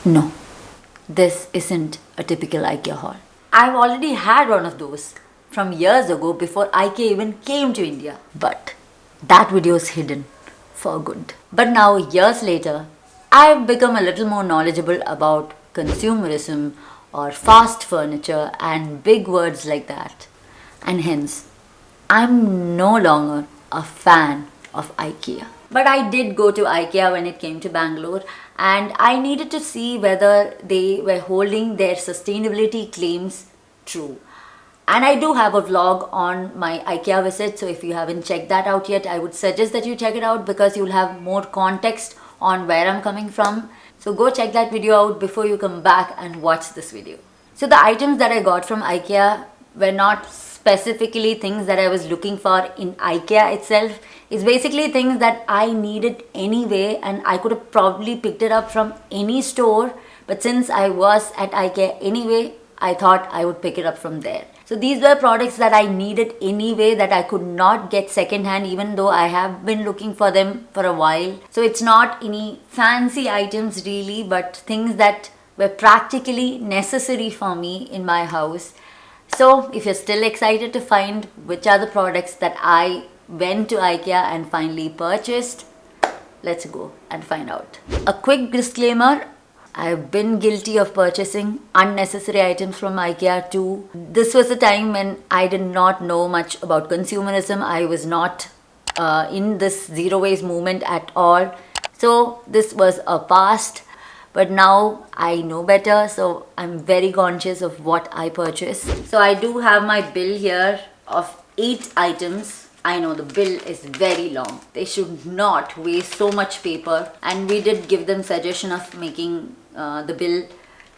No, this isn't a typical IKEA haul. I've already had one of those from years ago before IKEA even came to India. But that video is hidden for good. But now, years later, I've become a little more knowledgeable about consumerism or fast furniture and big words like that. And hence, I'm no longer a fan of IKEA. But I did go to IKEA when it came to Bangalore, and I needed to see whether they were holding their sustainability claims true. And I do have a vlog on my IKEA visit, so if you haven't checked that out yet, I would suggest that you check it out because you'll have more context on where I'm coming from. So go check that video out before you come back and watch this video. So the items that I got from IKEA were not specifically things that I was looking for in IKEA itself. It's basically things that I needed anyway, and I could have probably picked it up from any store, but since I was at IKEA anyway, I thought I would pick it up from there. So these were products that I needed anyway that I could not get secondhand, even though I have been looking for them for a while. So it's not any fancy items really, but things that were practically necessary for me in my house. So if you're still excited to find which are the products that I went to IKEA and finally purchased, let's go and find out. A quick disclaimer, I've been guilty of purchasing unnecessary items from IKEA too. This was a time when I did not know much about consumerism. I was not in this zero waste movement at all. So this was a past. But now I know better, so I'm very conscious of what I purchase. So I do have my bill here of 8 items. I know the bill is very long. They should not waste so much paper. And we did give them suggestion of making the bill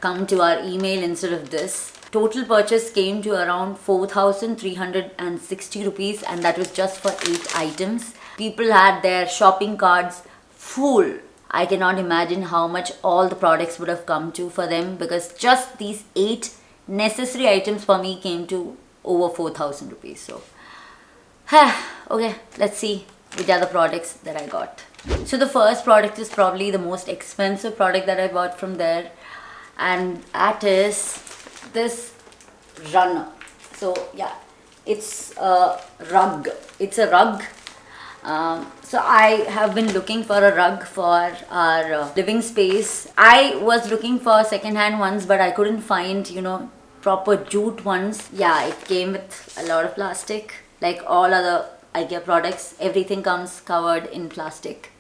come to our email instead of this. Total purchase came to around 4,360 rupees, and that was just for 8 items. People had their shopping carts full. I cannot imagine how much all the products would have come to for them, because just these 8 necessary items for me came to over 4,000 rupees. So, okay, let's see which are the products that I got. So the first product is probably the most expensive product that I bought from there, and that is this runner. So yeah, it's a rug. It's a rug. So I have been looking for a rug for our living space. I was looking for second-hand ones, but I couldn't find, proper jute ones. Yeah, it came with a lot of plastic. Like all other IKEA products, everything comes covered in plastic,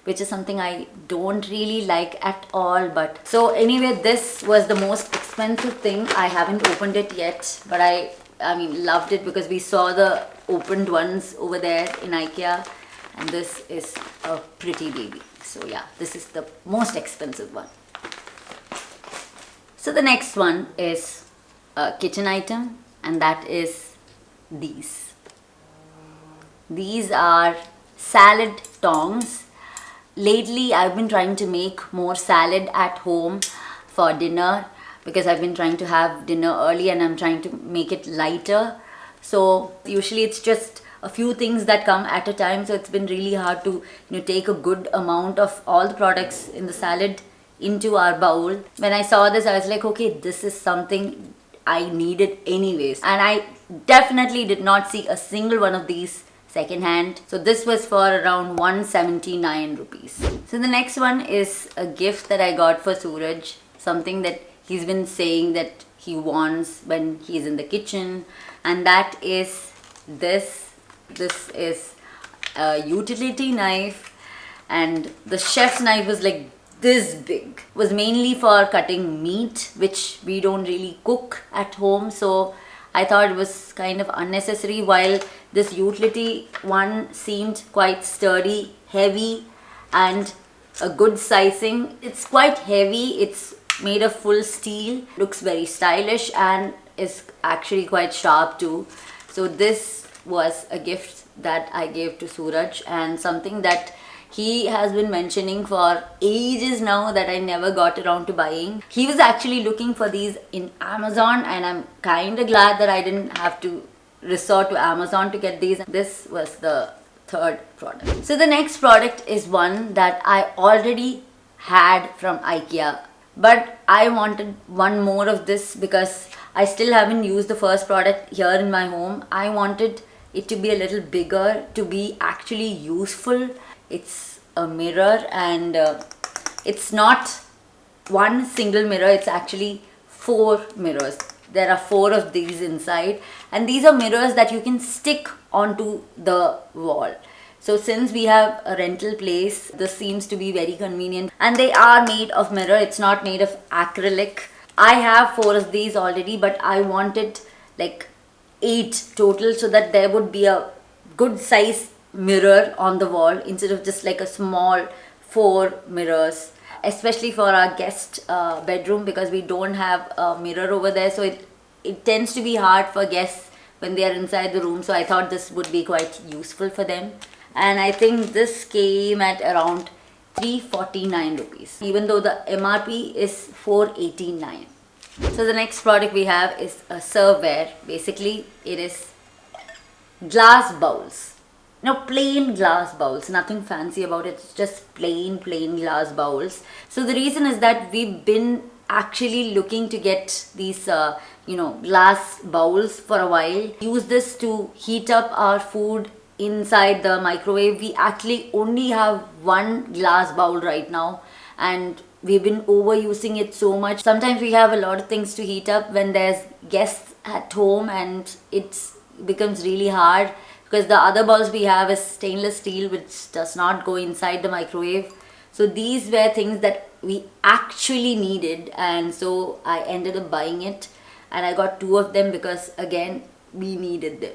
which is something I don't really like at all. But so anyway, this was the most expensive thing. I haven't opened it yet, but I loved it because we saw the opened ones over there in IKEA, and this is a pretty baby. So yeah, this is the most expensive one. So the next one is a kitchen item, and that is these. These are salad tongs. Lately I've been trying to make more salad at home for dinner, because I've been trying to have dinner early and I'm trying to make it lighter. So usually it's just a few things that come at a time, so it's been really hard to take a good amount of all the products in the salad into our bowl. When I saw this, I was like, okay, this is something I needed anyways, and I definitely did not see a single one of these second-hand. So this was for around 179 rupees. So the next one is a gift that I got for Suraj, something that he's been saying that he wants when he's in the kitchen, and that is this. This is a utility knife, and the chef's knife was like this big. It was mainly for cutting meat, which we don't really cook at home, so I thought it was kind of unnecessary, while this utility one seemed quite sturdy, heavy, and a good sizing. It's quite heavy. It's made of full steel, looks very stylish, and is actually quite sharp too. So this was a gift that I gave to Suraj, and something that he has been mentioning for ages now that I never got around to buying. He was actually looking for these in Amazon, and I'm kind of glad that I didn't have to resort to Amazon to get these. This was the third product. So the next product is one that I already had from IKEA but I wanted one more of this because I still haven't used the first product here in my home. I wanted it to be a little bigger, to be actually useful. It's a mirror, and it's not one single mirror, it's actually 4 mirrors. There are 4 of these inside, and these are mirrors that you can stick onto the wall. So since we have a rental place, this seems to be very convenient, and they are made of mirror, it's not made of acrylic. I have 4 of these already, but I wanted like 8 total, so that there would be a good size mirror on the wall instead of just like a small 4 mirrors, especially for our guest bedroom, because we don't have a mirror over there, so it tends to be hard for guests when they are inside the room. So I thought this would be quite useful for them, and I think this came at around 349 rupees, even though the MRP is 489. So the next product we have is a serveware. Basically it is glass bowls. Plain glass bowls, nothing fancy about it. It's just plain glass bowls. So the reason is that we've been actually looking to get these glass bowls for a while. Use this to heat up our food inside the microwave. We actually only have one glass bowl right now, and we've been overusing it so much. Sometimes we have a lot of things to heat up when there's guests at home, and it becomes really hard because the other bowls we have is stainless steel, which does not go inside the microwave. So these were things that we actually needed, and so I ended up buying it, and I got 2 of them because again we needed them.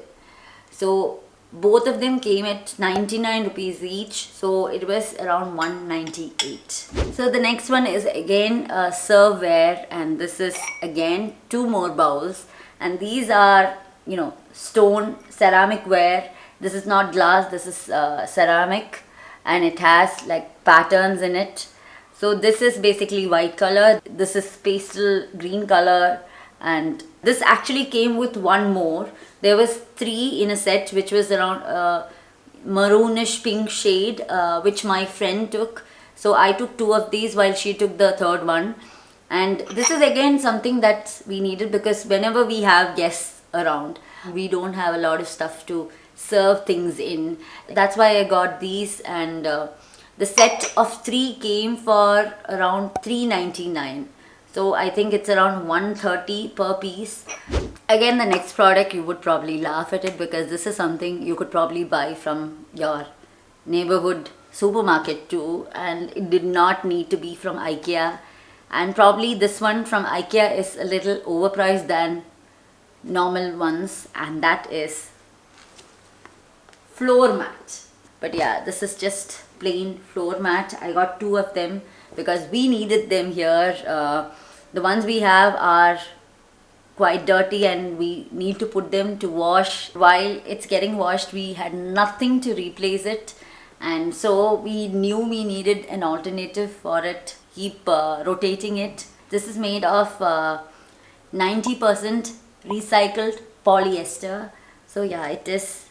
So both of them came at 99 rupees each, so it was around 198. So the next one is again a serveware, and this is again 2 more bowls, and these are stone ceramic ware. This is not glass, this is ceramic, and it has like patterns in it. So this is basically white color, this is pastel green color, and this actually came with 1 more. There was 3 in a set, which was around maroonish pink shade, which my friend took. So I took 2 of these while she took the 3rd one. And this is again something that we needed because whenever we have guests around, we don't have a lot of stuff to serve things in. That's why I got these, and the set of 3 came for around 399. So I think it's around 130 per piece. Again, the next product, you would probably laugh at it because this is something you could probably buy from your neighborhood supermarket too, and it did not need to be from IKEA. And probably this one from IKEA is a little overpriced than normal ones, and that is floor mat. But yeah, this is just plain floor mat. I got 2 of them because we needed them here. The ones we have are quite dirty and we need to put them to wash. While it's getting washed, we had nothing to replace it, and so we knew we needed an alternative for it. Keep rotating it. This is made of 90% recycled polyester. So yeah, it is.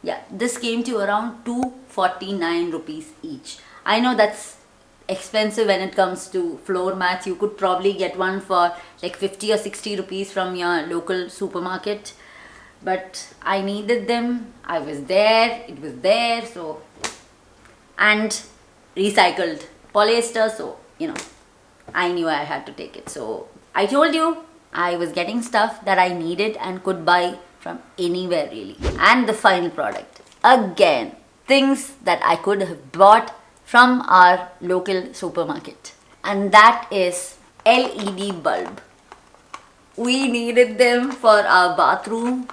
Yeah, this came to around 249 rupees each. I know that's expensive when it comes to floor mats. You could probably get one for like 50 or 60 rupees from your local supermarket, but I needed them. I was there, it was there, so, and recycled polyester, so I knew I had to take it. So I told you I was getting stuff that I needed and could buy from anywhere really. And the final product, again, things that I could have bought from our local supermarket, and that is LED bulb. We needed them for our bathroom,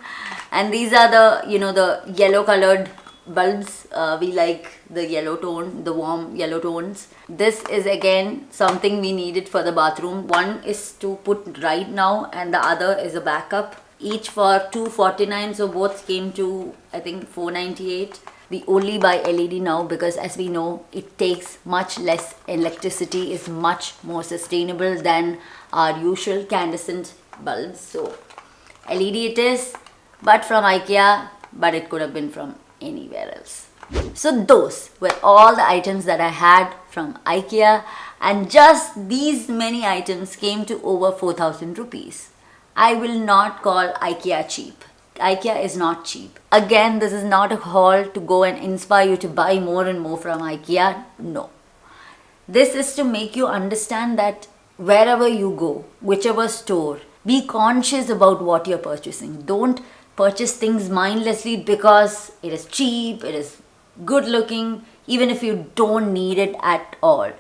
and these are the the yellow colored bulbs. We like the yellow tone, the warm yellow tones. This is again something we needed for the bathroom. One is to put right now and the other is a backup, each for 249, so both came to I think 498. We only buy LED now because, as we know, it takes much less electricity, is much more sustainable than our usual incandescent bulbs. So LED it is, but from IKEA, but it could have been from anywhere else. So those were all the items that I had from IKEA. And just these many items came to over 4,000 rupees. I will not call IKEA cheap. IKEA is not cheap. Again, this is not a haul to go and inspire you to buy more and more from IKEA. No. This is to make you understand that wherever you go, whichever store, be conscious about what you're purchasing. Don't purchase things mindlessly because it is cheap, it is good looking, even if you don't need it at all.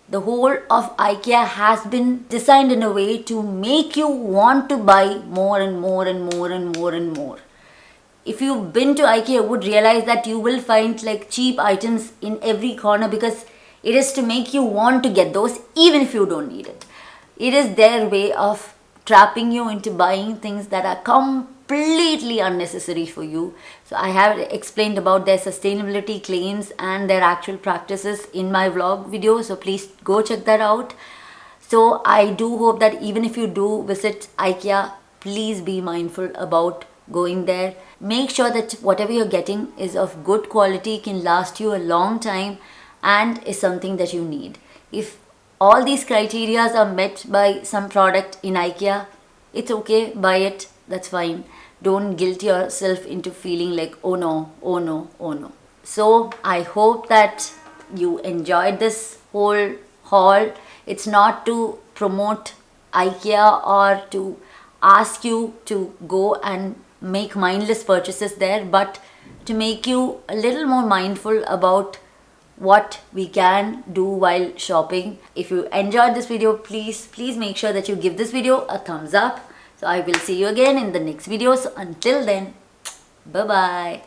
The whole of IKEA has been designed in a way to make you want to buy more and more and more and more and more. If you've been to IKEA, you would realize that you will find like cheap items in every corner because it is to make you want to get those even if you don't need it. It is their way of trapping you into buying things that are completely unnecessary for you. So I have explained about their sustainability claims and their actual practices in my vlog video. So please go check that out. So I do hope that even if you do visit IKEA, please be mindful about going there. Make sure that whatever you're getting is of good quality, can last you a long time, and is something that you need. If all these criteria are met by some product in IKEA, it's okay, buy it, that's fine. Don't guilt yourself into feeling like, oh no, oh no, oh no. So I hope that you enjoyed this whole haul. It's not to promote IKEA or to ask you to go and make mindless purchases there, but to make you a little more mindful about what we can do while shopping. If you enjoyed this video, please make sure that you give this video a thumbs up. So I will see you again in the next video. So until then, bye bye.